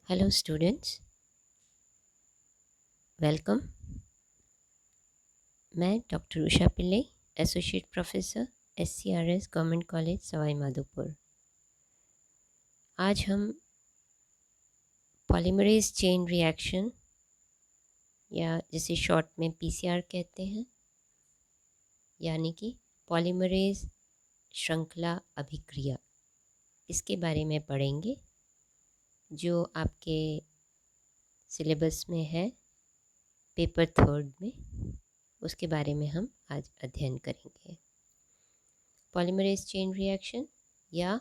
Hello students, welcome. मैं doctor Usha Pillai, associate professor SCRS government college Sawai Madhopur. आज हम पॉलीमरेज चेन रिएक्शन या जिसे शॉर्ट में PCR कहते हैं, यानी कि पॉलीमरेज श्रृंखला अभिक्रिया, इसके बारे में पढ़ेंगे, जो आपके सिलेबस में है पेपर 3 में। उसके बारे में हम आज अध्ययन करेंगे। पॉलीमरेज चेन रिएक्शन या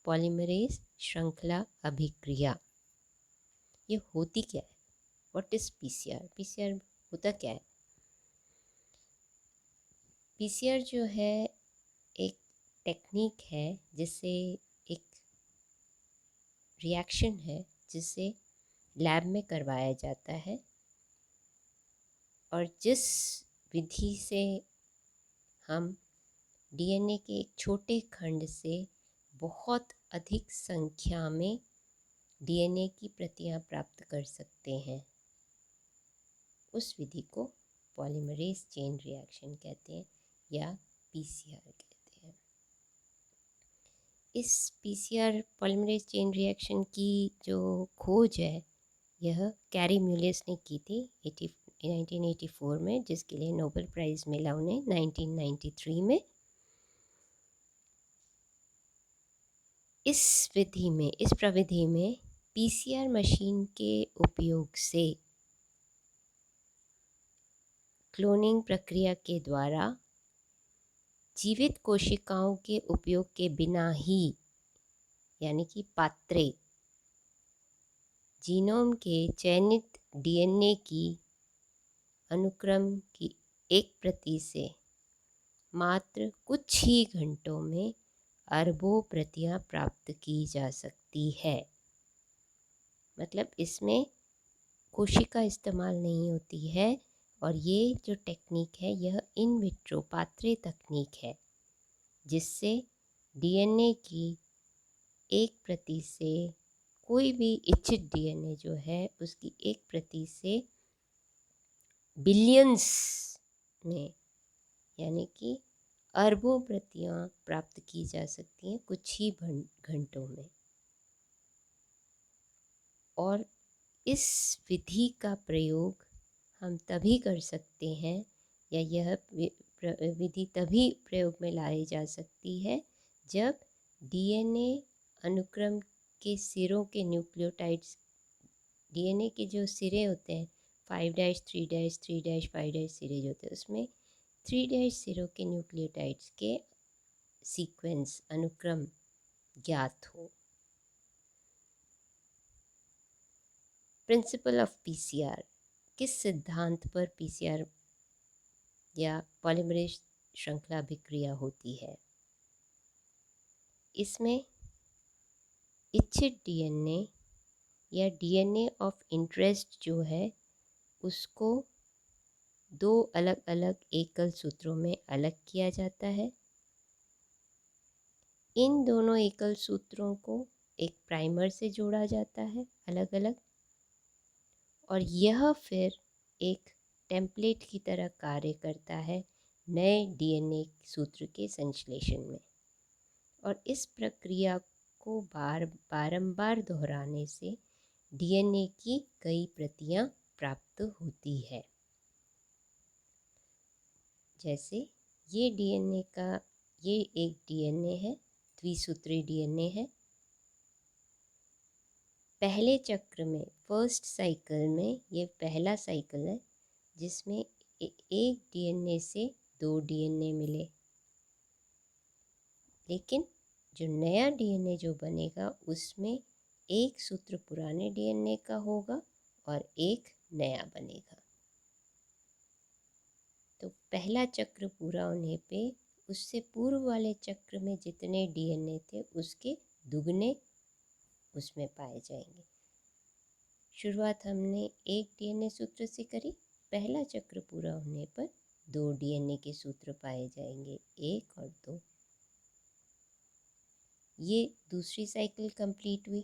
पॉलीमरेज श्रृंखला अभिक्रिया, ये होती क्या है? What is PCR? PCR होता क्या है? PCR जो है एक टेक्निक है, जिससे एक रिएक्शन है जिसे लैब में करवाया जाता है, और जिस विधि से हम DNA के एक छोटे खंड से बहुत अधिक संख्या में DNA की प्रतियां प्राप्त कर सकते हैं, उस विधि को पॉलीमरेज चेन रिएक्शन कहते हैं या PCR कहते हैं। इस PCR पॉलीमरेज चेन रिएक्शन की जो खोज है, यह कैरी म्यूलियस ने की थी 1984 में, जिसके लिए नोबेल प्राइज़ मिला उन्हें 1993 में। इस प्रविधि में PCR मशीन के उपयोग से क्लोनिंग प्रक्रिया के द्वारा जीवित कोशिकाओं के उपयोग के बिना ही, यानी कि पात्रे जीनोम के चयनित DNA की अनुक्रम की एक प्रति से मात्र कुछ ही घंटों में अरबों प्रतियां प्राप्त की जा सकती है। मतलब इसमें कोशिका इस्तेमाल नहीं होती है, और ये जो टेक्निक है यह इन विट्रो पात्रे तकनीक है, जिससे DNA की एक प्रति से कोई भी इच्छित DNA जो है उसकी एक प्रति से बिलियंस में, यानी कि अरबों प्रतियां प्राप्त की जा सकती हैं कुछ ही घंटों में। और इस विधि का प्रयोग हम तभी कर सकते हैं, या यह विधि तभी प्रयोग में लाई जा सकती है जब DNA अनुक्रम के सिरों के न्यूक्लियोटाइड्स, DNA के जो सिरे होते हैं 5' 3' 3' 5' सिरे जो होते हैं, उसमें 3' सिरों के न्यूक्लियोटाइड्स के सीक्वेंस अनुक्रम ज्ञात हो। प्रिंसिपल ऑफ PCR, किस सिद्धांत पर PCR या पॉलीमरेज श्रृंखला अभिक्रिया होती है? इसमें इच्छित DNA या DNA ऑफ इंटरेस्ट जो है उसको दो अलग अलग एकल सूत्रों में अलग किया जाता है। इन दोनों एकल सूत्रों को एक प्राइमर से जोड़ा जाता है अलग अलग, और यह फिर एक टेम्पलेट की तरह कार्य करता है नए DNA सूत्र के संश्लेषण में। और इस प्रक्रिया को बारंबार दोहराने से DNA की कई प्रतियां प्राप्त होती है। जैसे ये एक DNA है, द्विसूत्री DNA है। पहले चक्र में, फर्स्ट साइकिल में, ये पहला साइकिल है जिसमें एक DNA से 2 DNA मिले। लेकिन जो नया DNA जो बनेगा उसमें एक सूत्र पुराने DNA का होगा और एक नया बनेगा। तो पहला चक्र पूरा होने पे उससे पूर्व वाले चक्र में जितने DNA थे उसके दुगने उसमें पाए जाएंगे। शुरुआत हमने एक DNA सूत्र से करी, पहला चक्र पूरा होने पर 2 DNA के सूत्र पाए जाएंगे, 1 और 2। ये दूसरी साइकिल कंप्लीट हुई,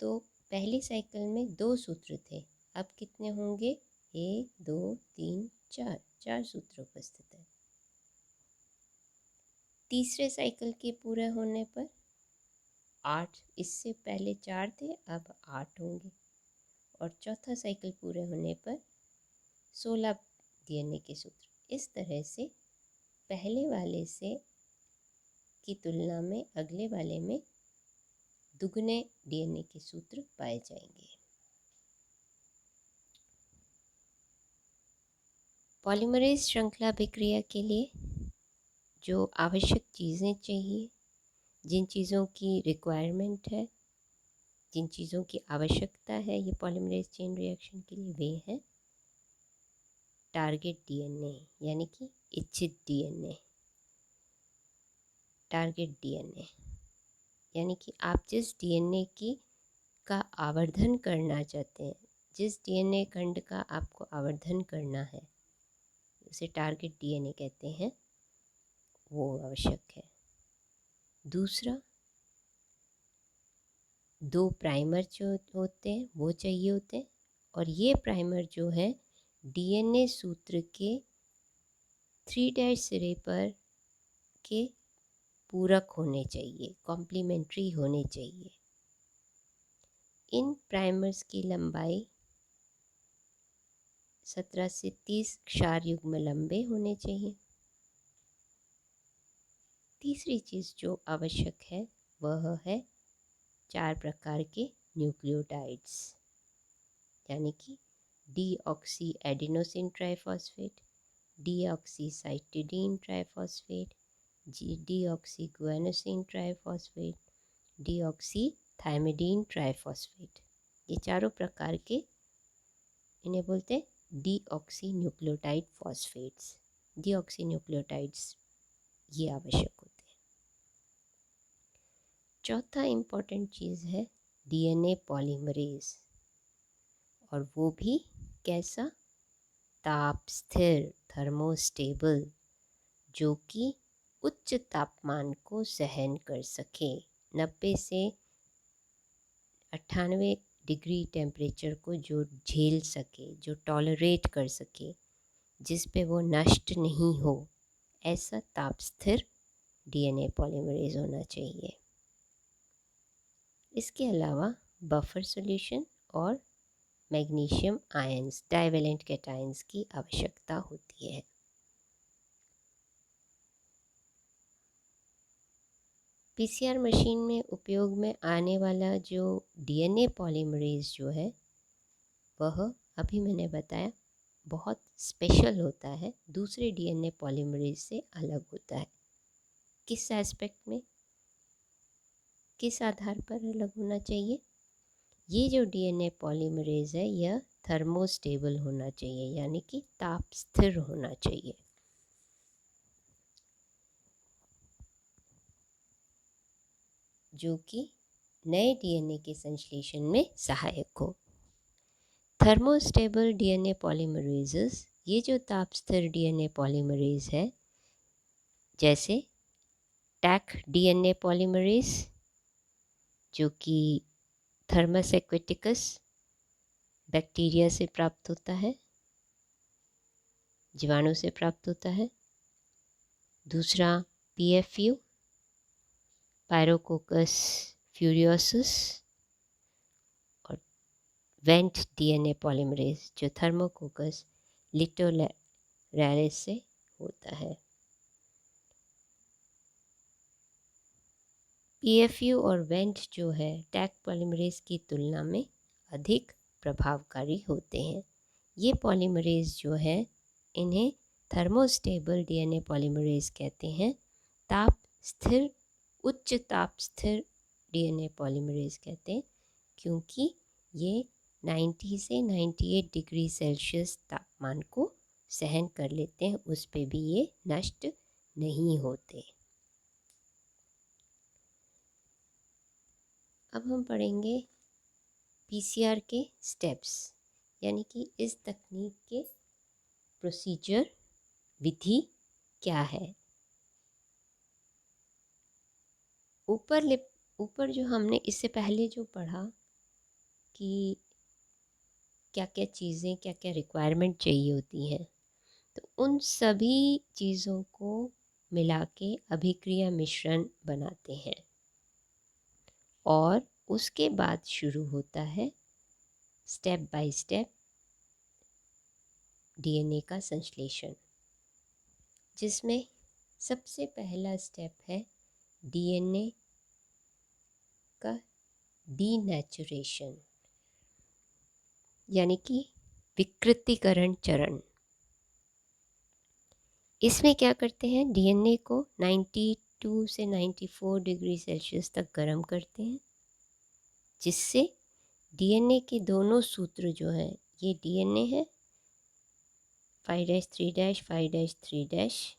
तो पहली साइकिल में 2 सूत्र थे, अब कितने होंगे? 1 2 3 4, 4 सूत्र उपस्थित है। तीसरे साइकिल के पूरे होने पर 8, इससे पहले 4 थे, अब 8 होंगे। और चौथा साइकिल पूरे होने पर 16 डीएनए के सूत्र। इस तरह से पहले वाले से की तुलना में अगले वाले में दुगने डीएनए के सूत्र पाए जाएंगे। पॉलीमरेज श्रृंखला अभिक्रिया के लिए जो आवश्यक चीज़ें चाहिए, जिन चीज़ों की रिक्वायरमेंट है, जिन चीज़ों की आवश्यकता है ये पॉलीमरेज चेन रिएक्शन के लिए, वे हैं टारगेट डीएनए यानी कि इच्छित डीएनए। टारगेट डीएनए यानी कि आप जिस डीएनए की का आवर्धन करना चाहते हैं, जिस डीएनए खंड का आपको आवर्धन करना है, उसे टारगेट डीएनए कहते हैं, वो आवश्यक है। दूसरा, 2 प्राइमर जो होते हैं वो चाहिए होते हैं, और ये प्राइमर जो है डीएनए सूत्र के 3' सिरे पर के पूरक होने चाहिए, कॉम्प्लीमेंट्री होने चाहिए। इन प्राइमर्स की लंबाई 17 से 30 क्षार युग्म लंबे होने चाहिए। तीसरी चीज़ जो आवश्यक है वह है 4 प्रकार के न्यूक्लियोटाइड्स, यानी कि deoxy adenosine triphosphate, deoxycytidine triphosphate, deoxy guanosine triphosphate, deoxythymidine triphosphate. ये चारों प्रकार के, इन्हें बोलते हैं deoxy nucleotide phosphates. Deoxy nucleotides ये आवश्यक होते हैं। चौथा इम्पॉर्टेंट चीज़ है डीएनए पॉलीमरेज, और वो भी कैसा? ताप स्थिर, थर्मोस्टेबल, जो कि उच्च तापमान को सहन कर सके। 90 से 98 डिग्री टेम्परेचर को जो झेल सके, जो टॉलरेट कर सके, जिस पे वो नष्ट नहीं हो, ऐसा ताप स्थिर डीएनए पॉलीमरेज होना चाहिए। इसके अलावा बफर सॉल्यूशन और मैग्नीशियम आयंस, डाइवेलेंट कैटायंस की आवश्यकता होती है। पीसीआर मशीन में उपयोग में आने वाला जो डीएनए पॉलीमरेज जो है वह, अभी मैंने बताया, बहुत स्पेशल होता है, दूसरे डीएनए पॉलीमरेज से अलग होता है। किस एस्पेक्ट में, किस आधार पर अलग होना चाहिए? ये जो डीएनए पॉलीमरेज है यह थर्मोस्टेबल होना चाहिए, यानी कि ताप स्थिर होना चाहिए। जो कि नए डीएनए के संश्लेषण में सहायक हो। थर्मोस्टेबल डीएनए पॉलीमरेजेस, ये जो ताप स्थिर डीएनए पॉलीमरेज है, जैसे टैक डीएनए पॉलीमरेज जो कि थर्मस एक्वेटिकस बैक्टीरिया से प्राप्त होता है, जीवाणु से प्राप्त होता है। दूसरा पीएफयू, पायरोकोकस फ्यूरियोसस, और वेंट डीएनए पॉलीमरेज जो थर्मोकोकस लिटोरैरिस से होता है। पीएफयू और वेंट जो है टैक पॉलीमरेज की तुलना में अधिक प्रभावकारी होते हैं। ये पॉलीमरेज जो है इन्हें थर्मोस्टेबल डीएनए पॉलीमरेज कहते हैं। ताप स्थिर, उच्च ताप स्थिर डीएनए पॉलीमरेज कहते हैं, क्योंकि ये 90 से 98 डिग्री सेल्सियस तापमान को सहन कर लेते हैं, उस पे भी ये नष्ट नहीं होते। अब हम पढ़ेंगे पीसीआर के स्टेप्स, यानी कि इस तकनीक के प्रोसीजर, विधि क्या है। ऊपर जो हमने इससे पहले जो पढ़ा कि क्या क्या चीज़ें, क्या क्या रिक्वायरमेंट चाहिए होती हैं, तो उन सभी चीज़ों को मिला के अभिक्रिया मिश्रण बनाते हैं और उसके बाद शुरू होता है स्टेप बाय स्टेप डीएनए का संश्लेषण, जिसमें सबसे पहला स्टेप है डीएनए का डीनेचुरेशन, यानी कि विकृतीकरण चरण। इसमें क्या करते हैं, डीएनए को 92 से 94 डिग्री सेल्सियस तक गर्म करते हैं, जिससे डीएनए के दोनों सूत्र जो हैं, ये डीएनए है 5'3' 5'3',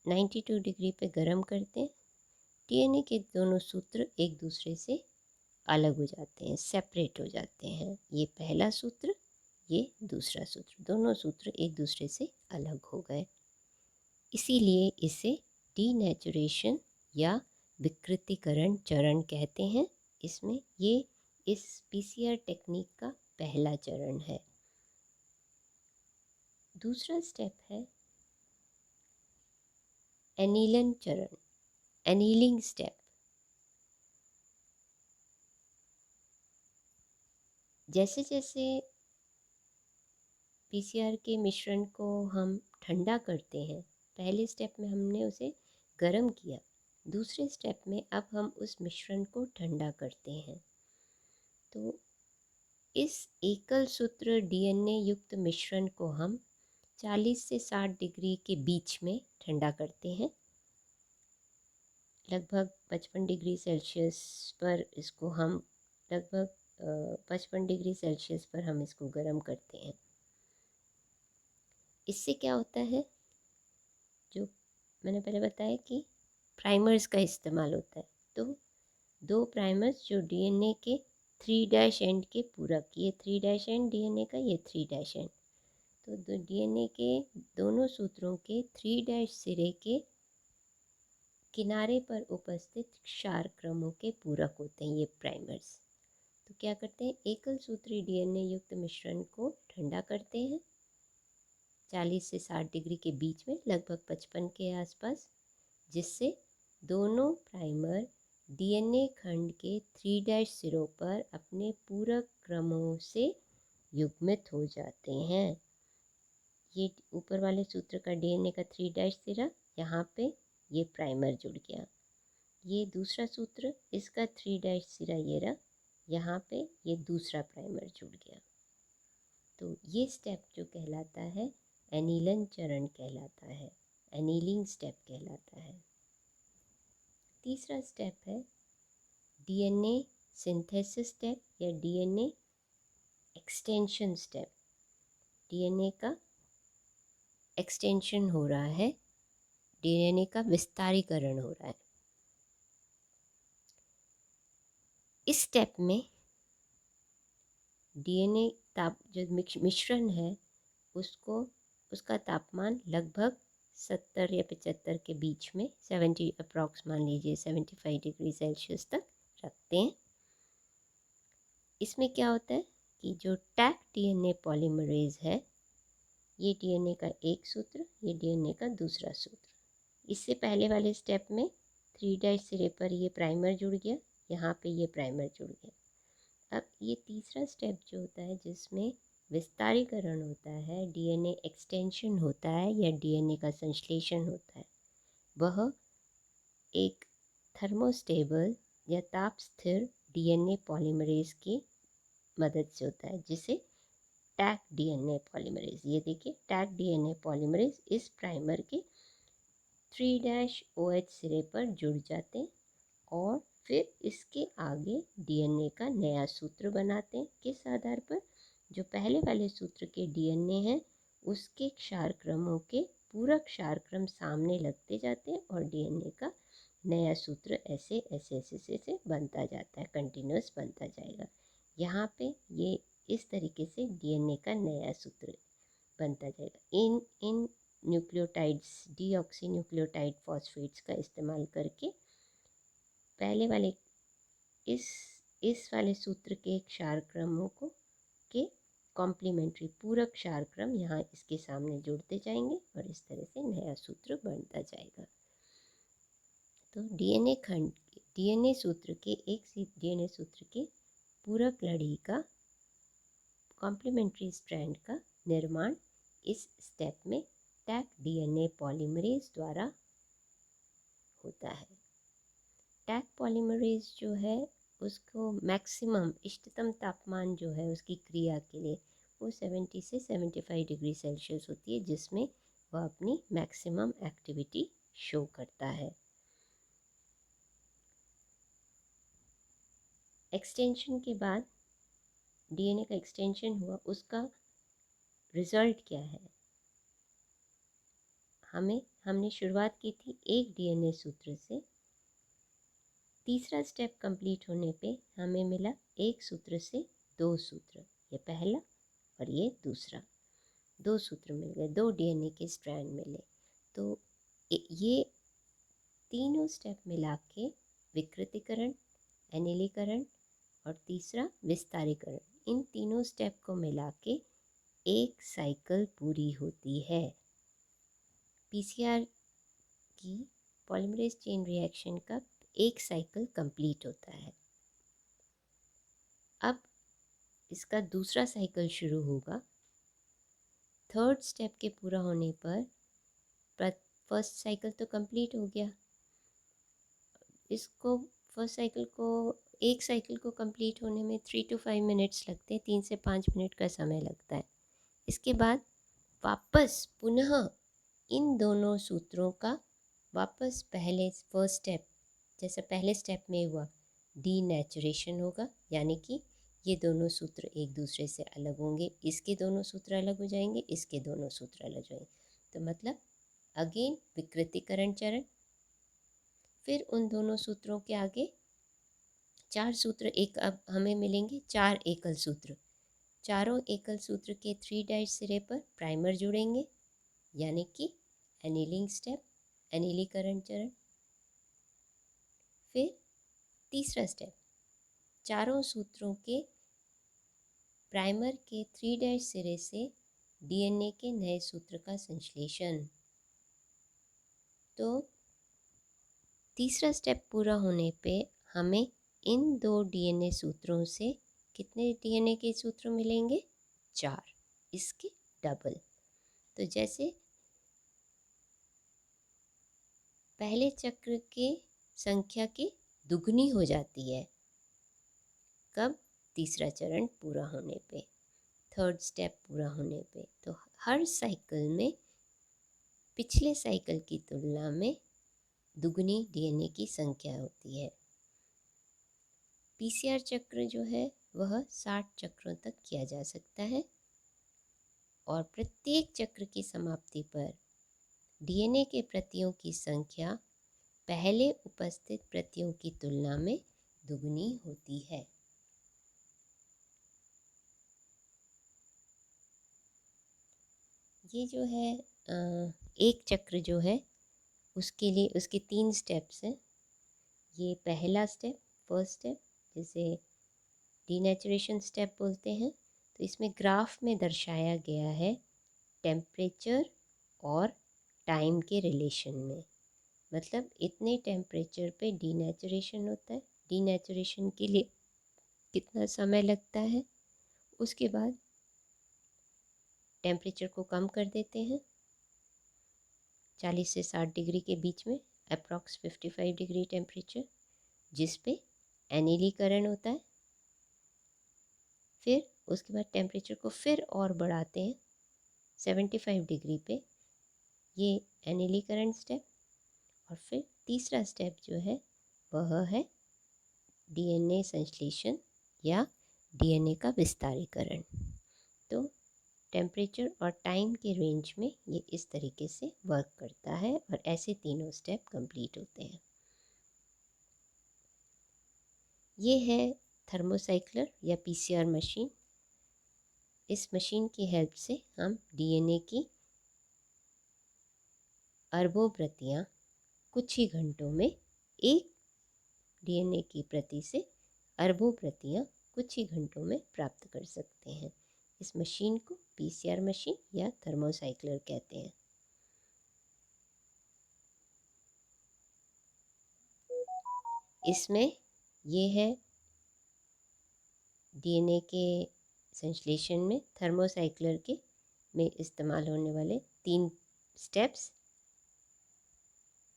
92 डिग्री पे गर्म करते हैं। डीएनए के दोनों सूत्र एक दूसरे से अलग हो जाते हैं, सेपरेट हो जाते हैं। ये पहला सूत्र, ये दूसरा सूत्र, दोनों सूत्र एक दूसरे से अलग हो गए। इसीलिए इसे डीनेचुरेशन या विकृतीकरण चरण कहते हैं। इसमें ये इस पीसीआर टेक्निक का पहला चरण है। दूसरा स्टेप है एनीलन चरण, एनीलिंग स्टेप। जैसे जैसे पीसीआर के मिश्रण को हम ठंडा करते हैं, पहले स्टेप में हमने उसे गर्म किया, दूसरे स्टेप में अब हम उस मिश्रण को ठंडा करते हैं। तो इस एकल सूत्र डीएनए युक्त मिश्रण को हम 40 से 60 डिग्री के बीच में ठंडा करते हैं। लगभग 55 डिग्री सेल्सियस पर इसको हम लगभग 55 डिग्री सेल्सियस पर हम इसको गर्म करते हैं। इससे क्या होता है, जो मैंने पहले बताया कि प्राइमर्स का इस्तेमाल होता है, तो दो प्राइमर्स जो डीएनए के 3' एंड के पूरक, ये 3' एंड डीएनए का, ये 3' एंड, तो डीएनए के दोनों सूत्रों के 3' सिरे के किनारे पर उपस्थित क्षार क्रमों के पूरक होते हैं ये प्राइमर्स। तो क्या करते हैं, एकल सूत्री डीएनए युक्त मिश्रण को ठंडा करते हैं 40 से 60 डिग्री के बीच में, लगभग 55 के आसपास, जिससे दोनों प्राइमर डीएनए खंड के 3' सिरों पर अपने पूरक क्रमों से युग्मित हो जाते हैं। ये ऊपर वाले सूत्र का डीएनए का 3' सिरा, यहाँ पे ये प्राइमर जुड़ गया। ये दूसरा सूत्र, इसका 3' सिरा ये रहा, यहाँ पे ये दूसरा प्राइमर जुड़ गया। तो ये स्टेप जो कहलाता है एनीलन चरण कहलाता है, एनीलिंग स्टेप कहलाता है। तीसरा स्टेप है डीएनए सिंथेसिस स्टेप या डीएनए एक्सटेंशन स्टेप। डीएनए का एक्सटेंशन हो रहा है, डीएनए का विस्तारीकरण हो रहा है। इस स्टेप में डीएनए जो मिश्रण है उसको, उसका तापमान लगभग 70 या 75 के बीच में, 70 अप्रॉक्स मान लीजिए 75 डिग्री सेल्सियस तक रखते हैं। इसमें क्या होता है कि जो टैक डीएनए पॉलीमरेज है, ये डीएनए का एक सूत्र, ये डीएनए का दूसरा सूत्र। इससे पहले वाले स्टेप में 3' सिरे पर ये प्राइमर जुड़ गया, यहाँ पे ये प्राइमर जुड़ गया। अब ये तीसरा स्टेप जो होता है, जिसमें विस्तारीकरण होता है, डीएनए एक्सटेंशन होता है या डीएनए का संश्लेषण होता है, वह एक थर्मोस्टेबल या ताप स्थिर डीएनए पॉलीमरेज की मदद से होता है, जिसे टैक डीएनए पॉलीमरेज, ये देखिए टैक डीएनए पॉलीमरेज इस प्राइमर के 3' सिरे पर जुड़ जाते हैं और फिर इसके आगे डीएनए का नया सूत्र बनाते हैं। किस आधार पर, जो पहले वाले सूत्र के डीएनए हैं उसके क्षार क्रमों के पूरक क्षार क्रम सामने लगते जाते हैं और डीएनए का नया सूत्र ऐसे ऐसे ऐसे ऐसे बनता जाता है, कंटिन्यूस बनता जाएगा। यहाँ पे ये इस तरीके से डीएनए का नया सूत्र बनता जाएगा। इन इन न्यूक्लियोटाइड्स, डीऑक्सी न्यूक्लियोटाइड फॉस्फेट्स का इस्तेमाल करके पहले वाले इस इस वाले सूत्र के क्षार क्रमों को के कॉम्प्लीमेंट्री पूरक क्षार क्रम यहाँ इसके सामने जुड़ते जाएंगे और इस तरह से नया सूत्र बनता जाएगा। तो डीएनए सूत्र के डीएनए सूत्र के पूरक लड़ी का कॉम्प्लीमेंट्री स्ट्रैंड का निर्माण इस स्टेप में टैक डीएनए पॉलीमरेज द्वारा होता है। टैक पॉलीमरेज जो है उसको मैक्सिमम इष्टतम तापमान जो है उसकी क्रिया के लिए वो 70 से 75 डिग्री सेल्सियस होती है, जिसमें वह अपनी मैक्सिमम एक्टिविटी शो करता है। एक्सटेंशन के बाद डीएनए का एक्सटेंशन हुआ, उसका रिजल्ट क्या है? हमने शुरुआत की थी एक डीएनए सूत्र से। तीसरा स्टेप कंप्लीट होने पे हमें मिला एक सूत्र से दो सूत्र, ये पहला और ये दूसरा, दो सूत्र मिल गए, दो डीएनए के स्ट्रैंड मिले। तो ये तीनों स्टेप मिला के विकृतीकरण, एनिलीकरण और तीसरा विस्तारीकरण, इन तीनों स्टेप को मिला के एक साइकिल पूरी होती है। पीसीआर की पॉलीमरेज चेन रिएक्शन का एक साइकिल कंप्लीट होता है। अब इसका दूसरा साइकिल शुरू होगा। थर्ड स्टेप के पूरा होने पर फर्स्ट साइकिल तो कंप्लीट हो गया, इसको फर्स्ट साइकिल को एक साइकिल को कंप्लीट होने में 3 to 5 मिनट्स लगते हैं, 3 से 5 मिनट का समय लगता है। इसके बाद वापस पुनः इन दोनों सूत्रों का वापस पहले फर्स्ट स्टेप जैसा पहले स्टेप में हुआ डीनेचुरेशन होगा, यानी कि ये दोनों सूत्र एक दूसरे से अलग होंगे, इसके दोनों सूत्र अलग हो जाएंगे, इसके दोनों सूत्र अलग हो जाएंगे। तो मतलब अगेन विकृतीकरण चरण, फिर उन दोनों सूत्रों के आगे चार सूत्र एक अब हमें मिलेंगे, चार एकल सूत्र। चारों एकल सूत्र के 3' सिरे पर प्राइमर जुड़ेंगे, यानी कि एनीलिंग स्टेप, एनीलीकरण चरण। फिर तीसरा स्टेप, चारों सूत्रों के प्राइमर के 3' सिरे से डीएनए के नए सूत्र का संश्लेषण। तो तीसरा स्टेप पूरा होने पे हमें इन दो डीएनए सूत्रों से कितने डीएनए के सूत्र मिलेंगे? 4, इसके डबल। तो जैसे पहले चक्र के संख्या की दुगनी हो जाती है, कब? तीसरा चरण पूरा होने पे, थर्ड स्टेप पूरा होने पे। तो हर साइकिल में पिछले साइकिल की तुलना में दुगनी डीएनए की संख्या होती है। पीसीआर चक्र जो है वह 60 चक्रों तक किया जा सकता है और प्रत्येक चक्र की समाप्ति पर डीएनए के प्रतियों की संख्या पहले उपस्थित प्रतियों की तुलना में दुगनी होती है। ये जो है एक चक्र जो है उसके लिए उसके 3 स्टेप्स हैं। ये पहला स्टेप, फर्स्ट स्टेप, जिसे डीनेचुरेशन स्टेप बोलते हैं। तो इसमें ग्राफ में दर्शाया गया है टेम्परेचर और टाइम के रिलेशन में। मतलब इतने टेम्परेचर पे डीनेचुरेशन होता है, डीनेचुरेशन के लिए कितना समय लगता है, उसके बाद टेम्परेचर को कम कर देते हैं 40 से 60 डिग्री के बीच में, अप्रॉक्स 55 डिग्री टेम्परेचर, जिस पे एनिलीकरण होता है। फिर उसके बाद टेम्परेचर को फिर और बढ़ाते हैं 75 डिग्री पे, ये एनिलीकरण स्टेप। और फिर तीसरा स्टेप जो है वह है डीएनए संश्लेषण या डीएनए का विस्तारीकरण। तो टेम्परेचर और टाइम के रेंज में ये इस तरीके से वर्क करता है और ऐसे तीनों स्टेप कंप्लीट होते हैं। ये है थर्मोसाइक्लर या पीसीआर मशीन। इस मशीन की हेल्प से हम डीएनए की अरबों प्रतियां कुछ ही घंटों में एक डीएनए की प्रति से अरबों प्रतियां कुछ ही घंटों में प्राप्त कर सकते हैं। इस मशीन को पीसीआर मशीन या थर्मोसाइक्लर कहते हैं। इसमें ये है डीएनए के संश्लेषण में थर्मोसाइक्लर के में इस्तेमाल होने वाले 3 स्टेप्स।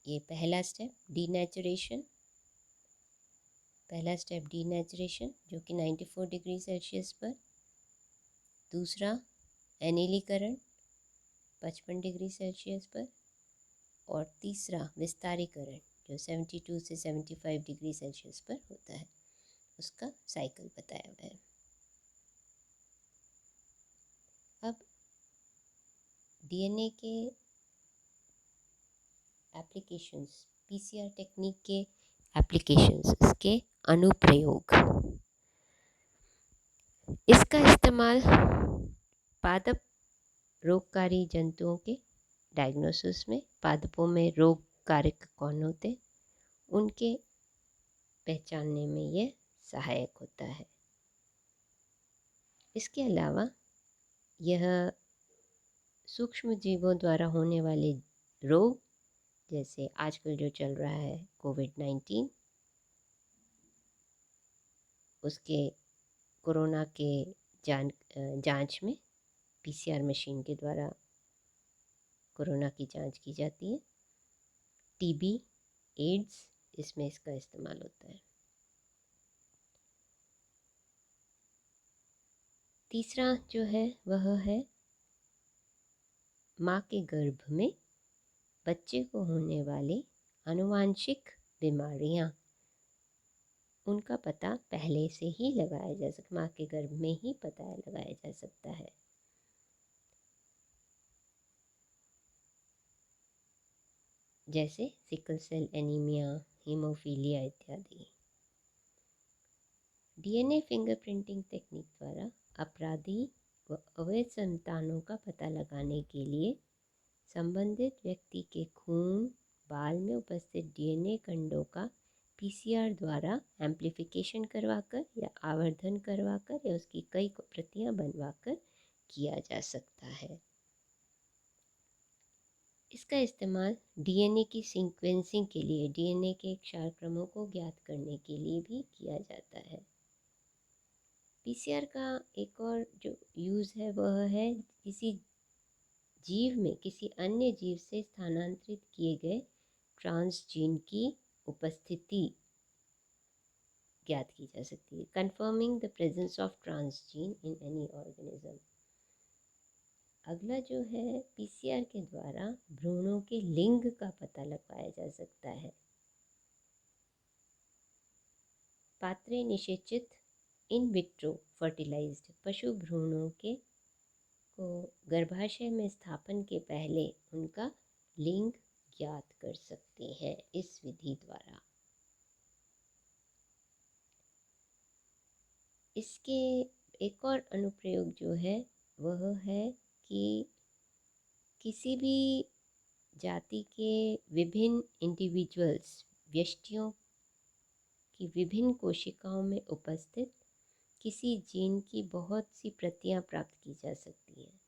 ये पहला स्टेप डीनेचुरेशन जो कि 94 डिग्री सेल्सियस पर। दूसरा एनिलीकरण 55 डिग्री सेल्सियस पर। और तीसरा विस्तारीकरण जो 72 से 75 डिग्री सेल्सियस पर होता है। उसका साइकिल बताया हुआ है। अब डीएनए के एप्लीकेशंस, पीसीआर टेक्निक के एप्लीकेशंस, इसके अनुप्रयोग। इसका इस्तेमाल पादप रोगकारी जंतुओं के डायग्नोसिस में, पादपों में रोग कारक कौन होते उनके पहचानने में यह सहायक होता है। इसके अलावा यह सूक्ष्म जीवों द्वारा होने वाले रोग, जैसे आजकल जो चल रहा है कोविड-19, उसके कोरोना के जांच में पीसीआर मशीन के द्वारा कोरोना की जांच की जाती है। टीबी, एड्स, इसमें इसका इस्तेमाल होता है। तीसरा जो है वह है माँ के गर्भ में बच्चे को होने वाली आनुवांशिक बीमारियाँ, उनका पता पहले से ही लगाया जा सकता, माँ के गर्भ में ही पता लगाया जा सकता है। जैसे सिकल सेल एनीमिया, हीमोफीलिया इत्यादि। डीएनए फिंगरप्रिंटिंग टेक्निक द्वारा अपराधी व अवैध संतानों का पता लगाने के लिए संबंधित व्यक्ति के खून, बाल में उपस्थित डीएनए खंडों का पीसीआर द्वारा एम्प्लीफिकेशन करवाकर या आवर्धन करवाकर या उसकी कई प्रतियां बनवाकर किया जा सकता है। इसका इस्तेमाल डीएनए की सीक्वेंसिंग के लिए, डीएनए के क्षार क्रमों को ज्ञात करने के लिए भी किया जाता है। पीसीआर का एक और जो यूज़ है वह है किसी जीव में किसी अन्य जीव से स्थानांतरित किए गए ट्रांसजीन की उपस्थिति ज्ञात की जा सकती है। Confirming the presence of transgene in any organism. अगला जो है, पीसीआर के द्वारा भ्रूणों के लिंग का पता लगाया जा सकता है। पात्रे निषेचित इन विट्रो फर्टिलाइज्ड पशु भ्रूणों के को गर्भाशय में स्थापन के पहले उनका लिंग ज्ञात कर सकते हैं इस विधि द्वारा। इसके एक और अनुप्रयोग जो है वह है कि किसी भी जाति के विभिन्न इंडिविजुअल्स, व्यष्टियों की विभिन्न कोशिकाओं में उपस्थित किसी जीन की बहुत सी प्रतियां प्राप्त की जा सकती हैं।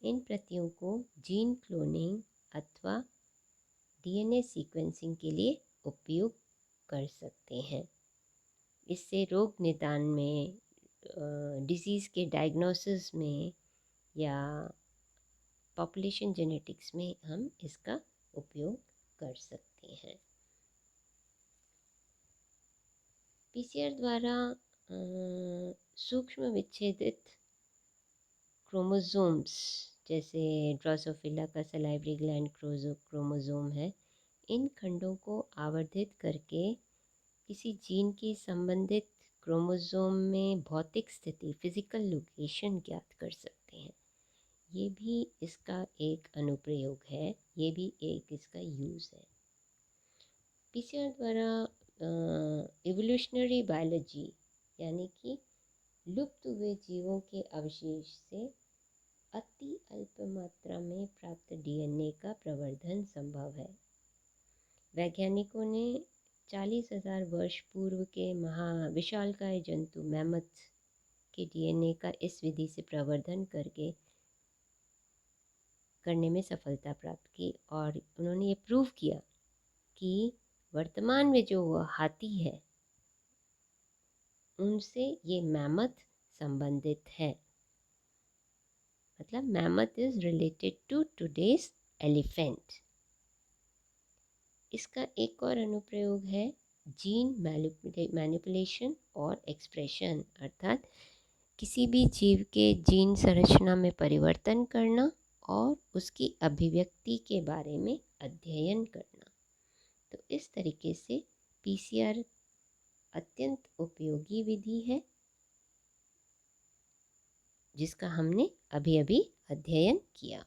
इन प्रतियों को जीन क्लोनिंग अथवा डीएनए सीक्वेंसिंग के लिए उपयोग कर सकते हैं। इससे रोग निदान में, डिजीज़ के डायग्नोसिस में या पॉपुलेशन जेनेटिक्स में हम इसका उपयोग कर सकते हैं। पीसीआर द्वारा सूक्ष्म विच्छेदित क्रोमोसोम्स, जैसे ड्रोसोफिला का सलाइवरी ग्लैंड क्रोमोसोम है, इन खंडों को आवर्धित करके किसी जीन की संबंधित क्रोमोसोम में भौतिक स्थिति, फिजिकल लोकेशन ज्ञात कर सकते हैं। ये भी इसका एक अनुप्रयोग है, ये भी एक इसका यूज़ है। पीसीआर द्वारा इवोल्यूशनरी बायोलॉजी, यानी कि लुप्त हुए जीवों के अवशेष से अति अल्प मात्रा में प्राप्त डीएनए का प्रवर्धन संभव है। वैज्ञानिकों ने 40,000 वर्ष पूर्व के विशालकाय जंतु मैमथ के डीएनए का इस विधि से प्रवर्धन करने में सफलता प्राप्त की और उन्होंने ये प्रूव किया कि वर्तमान में जो वह हाथी है उनसे ये मैमथ संबंधित है। मतलब mammoth is related to today's elephant. इसका एक और अनुप्रयोग है जीन मैनिपुलेशन और एक्सप्रेशन, अर्थात किसी भी जीव के जीन संरचना में परिवर्तन करना और उसकी अभिव्यक्ति के बारे में अध्ययन करना। तो इस तरीके से पीसीआर अत्यंत उपयोगी विधि है जिसका हमने अभी अध्ययन किया।